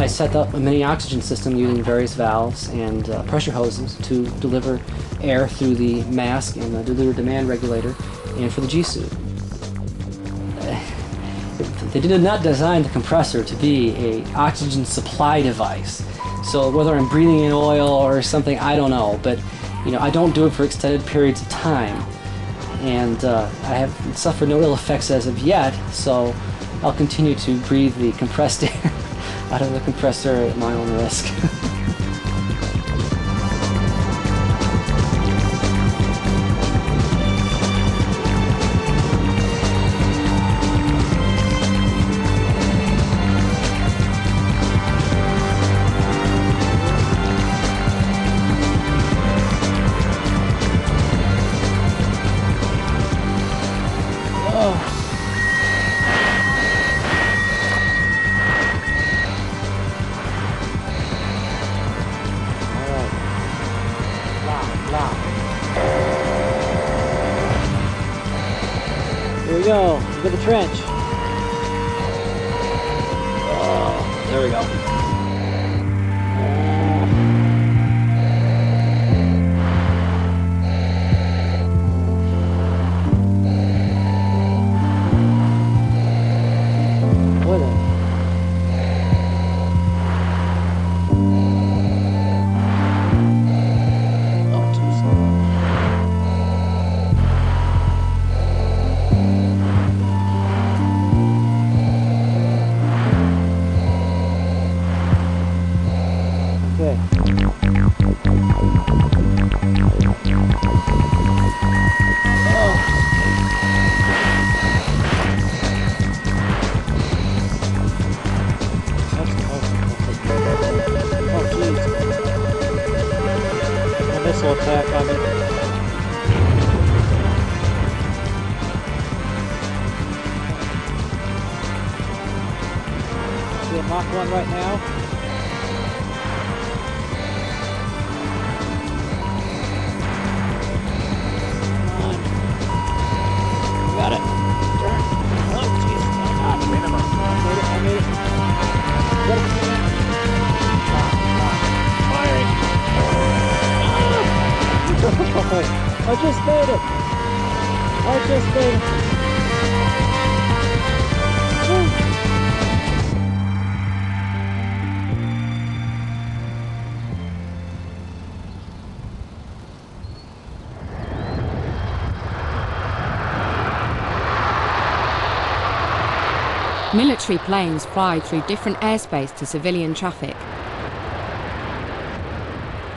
I set up a mini oxygen system using various valves and pressure hoses to deliver air through the mask and the deliver demand regulator, and for the G-suit. They did not design the compressor to be an oxygen supply device. So whether I'm breathing in oil or something, I don't know. But I don't do it for extended periods of time, and I have suffered no ill effects as of yet. So I'll continue to breathe the compressed air out of the compressor at my own risk. Here we go, into the trench. Oh, there we go. Boy, okay. Oh, geez. A missile attack on it. See a Mach 1 right now. Got it. Turn. Oh, jeez. Oh, minimum. I made it. Got it. Firing. I just made it. I just made it. Military planes fly through different airspace to civilian traffic.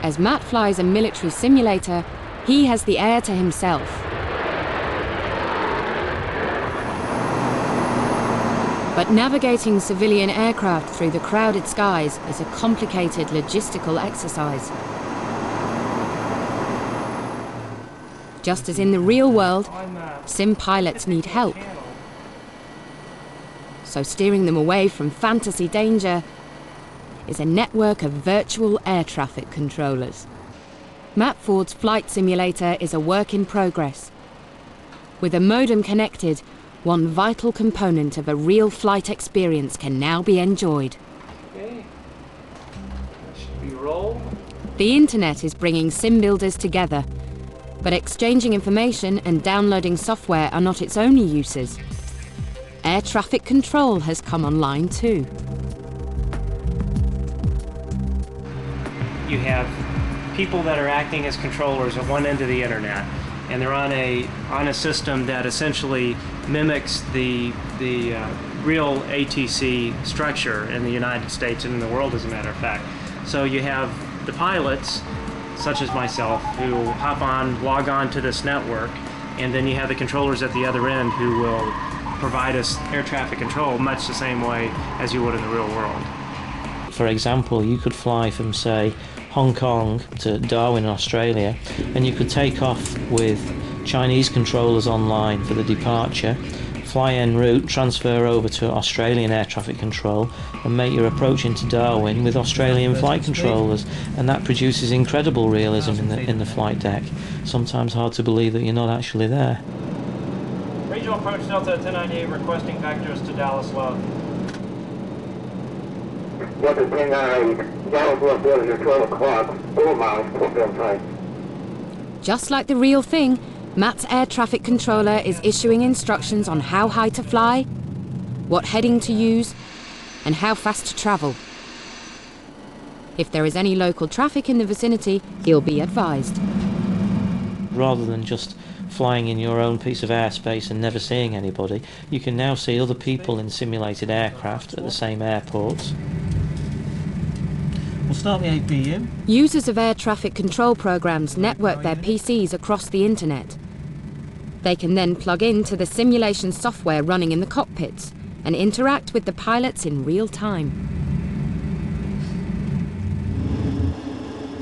As Matt flies a military simulator, he has the air to himself. But navigating civilian aircraft through the crowded skies is a complicated logistical exercise. Just as in the real world, sim pilots need help. So steering them away from fantasy danger is a network of virtual air traffic controllers. Matt Ford's flight simulator is a work in progress. With a modem connected, one vital component of a real flight experience can now be enjoyed. Okay. That should be roll. The internet is bringing sim builders together, but exchanging information and downloading software are not its only uses. Air traffic control has come online too. You have people that are acting as controllers at one end of the internet, and they're on a system that essentially mimics the real ATC structure in the United States and in the world, as a matter of fact. So you have the pilots, such as myself, who hop on, log on to this network, and then you have the controllers at the other end who will provide us air traffic control much the same way as you would in the real world. For example, you could fly from, say, Hong Kong to Darwin, Australia, and you could take off with Chinese controllers online for the departure, fly en route, transfer over to Australian air traffic control, and make your approach into Darwin with Australian flight controllers, and that produces incredible realism in the flight deck. Sometimes hard to believe that you're not actually there. Regional approach Delta 1098 requesting vectors to Dallas Love. what the thing on a Dallas was building at 12 o'clock, 4 miles, fulfill time. Just like the real thing, Matt's air traffic controller is issuing instructions on how high to fly, what heading to use, and how fast to travel. If there is any local traffic in the vicinity, he'll be advised. Rather than just flying in your own piece of airspace and never seeing anybody, you can now see other people in simulated aircraft at the same airports. We'll start the APU. Users of air traffic control programs network their PCs across the internet. They can then plug into the simulation software running in the cockpits and interact with the pilots in real time.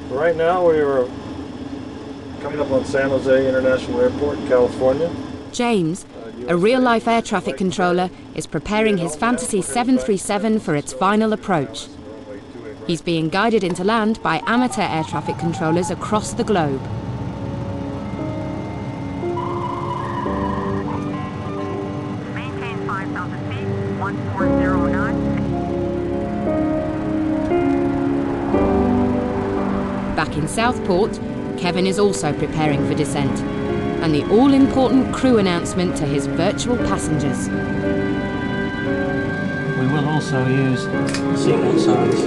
Right now we're coming up on San Jose International Airport in California. James, a real-life air traffic controller, is preparing his Fantasy 737 for its final approach. He's being guided into land by amateur air traffic controllers across the globe. Maintain 5,000 feet, 140 knots. Back in Southport, Kevin is also preparing for descent, and the all-important crew announcement to his virtual passengers. We will also use seatbelt signs.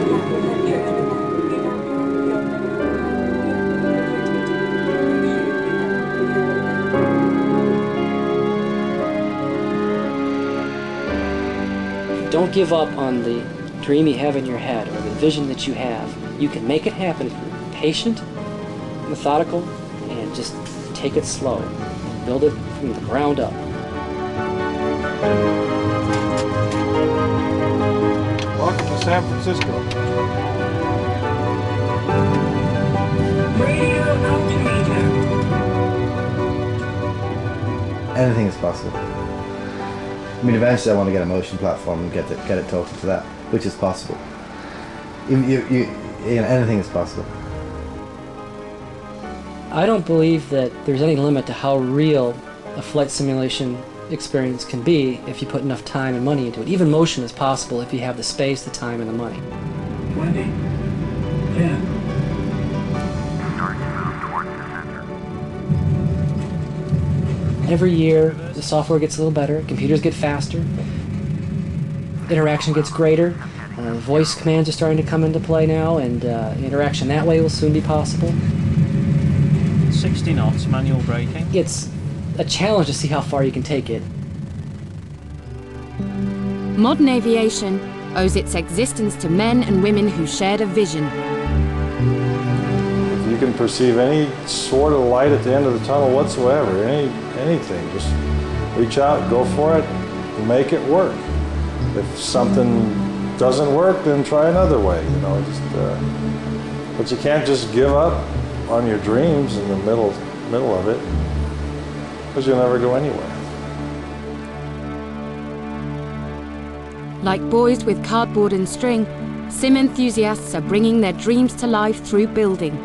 Don't give up on the dream you have in your head or the vision that you have. You can make it happen if you're patient, methodical, and just take it slow. Build it from the ground up. Welcome to San Francisco. Radio altimeter. Anything is possible. I mean, eventually I want to get a motion platform and get it talking to that, which is possible. Anything is possible. I don't believe that there's any limit to how real a flight simulation experience can be if you put enough time and money into it. Even motion is possible if you have the space, the time, and the money. 20, 10. Every year, the software gets a little better, computers get faster, interaction gets greater, voice commands are starting to come into play now, and interaction that way will soon be possible. 60 knots, manual braking. It's a challenge to see how far you can take it. Modern aviation owes its existence to men and women who shared a vision. If you can perceive any sort of light at the end of the tunnel whatsoever, anything, just reach out, go for it, and make it work. If something doesn't work, then try another way, but you can't just give up on your dreams in the middle of it, because you'll never go anywhere. Like boys with cardboard and string, sim enthusiasts are bringing their dreams to life through building.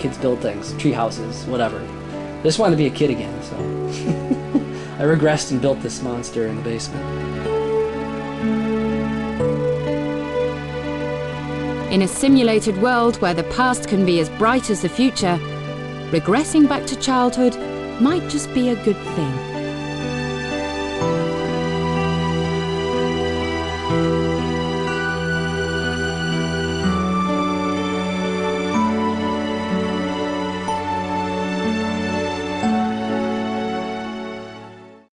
Kids build things, tree houses, whatever. I just wanted to be a kid again, so I regressed and built this monster in the basement. In a simulated world where the past can be as bright as the future, regressing back to childhood might just be a good thing.